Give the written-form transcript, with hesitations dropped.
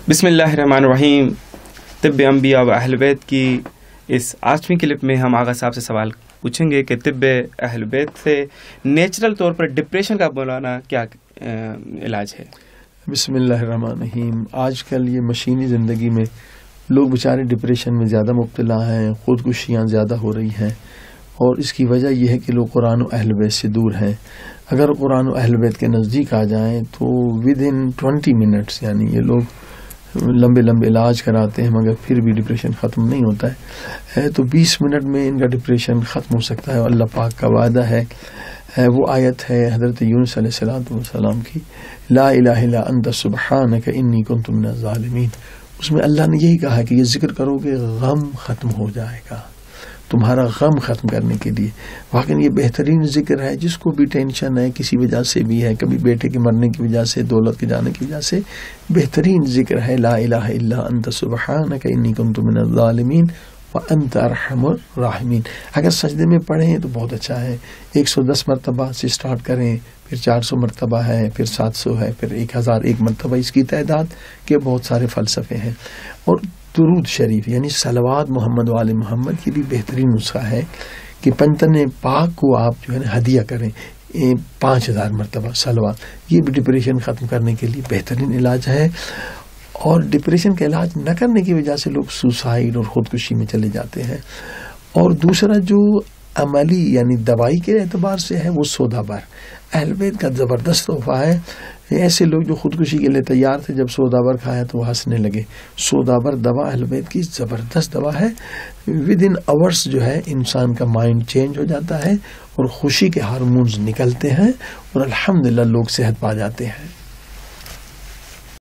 بسم اللہ الرحمن الرحیم. طب انبیاء و اہل بیت کی اس 8ویں کلپ میں ہم آغا صاحب سے سوال پوچھیں گے کہ طب اہل بیت سے نیچرل طور پر ڈپریشن کا مولانا کیا علاج ہے؟ بسم اللہ الرحمن الرحیم. آج کل یہ مشینی زندگی میں لوگ بیچارے ڈپریشن میں زیادہ مبتلا ہیں، خودکشیاں زیادہ ہو رہی ہیں، اور اس کی وجہ یہ ہے کہ لوگ قرآن و اہل بیت سے دور ہیں. اگر قرآن و اہل بیت کے نزدیک آ جائیں تو ودن 20 منٹس، یعنی یہ لوگ لمبے علاج کراتے ہیں مگر پھر بھی ڈپریشن ختم نہیں ہوتا ہے، تو 20 منٹ میں ان کا ڈپریشن ختم ہو سکتا ہے. اللہ پاک کا وعدہ ہے، وہ آیت ہے حضرت یونس علیہ السلام کی، لا الہ الا انت سبحانک انی کنت من الظالمین. اس میں اللہ نے یہی کہا کہ یہ ذکر کرو کہ غم ختم ہو جائے گا، تمہارا غم ختم کرنے کے لیے. واقعی یہ بہترین ذکر ہے. جس کو بھی ٹینشن ہے کسی وجہ سے بھی ہے، کبھی بیٹے کے مرنے کی وجہ سے، دولت کے جانے کی وجہ سے، بہترین ذکر ہے لا الہ الا انت سبحانک انی کنت من الظالمین وانت ارحم الراحمین. اگر سجدے میں پڑھیں تو بہت اچھا ہے. 110 مرتبہ سے سٹارٹ کریں، پھر 400 مرتبہ ہے، پھر 700 ہے، پھر 1001 مرتبہ. اس کی تعداد کے بہت سارے فلسفے ہیں. اور درود شریف یعنی صلوات محمد و آل محمد کی بھی بہترین نسخہ ہے کہ پنتن پاک کو آپ جو ہے نا ہدیہ کریں 5000 مرتبہ صلوات. یہ بھی ڈپریشن ختم کرنے کے لیے بہترین علاج ہے. اور ڈپریشن کا علاج نہ کرنے کی وجہ سے لوگ سوسائڈ اور خودکشی میں چلے جاتے ہیں. اور دوسرا جو عملی یعنی دوائی کے اعتبار سے ہے وہ سودا بر اہل بیت کا زبردست تحفہ ہے. ایسے لوگ جو خودکشی کے لیے تیار تھے جب سودا بر کھایا تو وہ ہنسنے لگے. سودا بر دوا اہل بیت کی زبردست دوا ہے. ود ان آورس جو ہے انسان کا مائنڈ چینج ہو جاتا ہے اور خوشی کے ہارمونز نکلتے ہیں اور الحمدللہ لوگ صحت پا جاتے ہیں.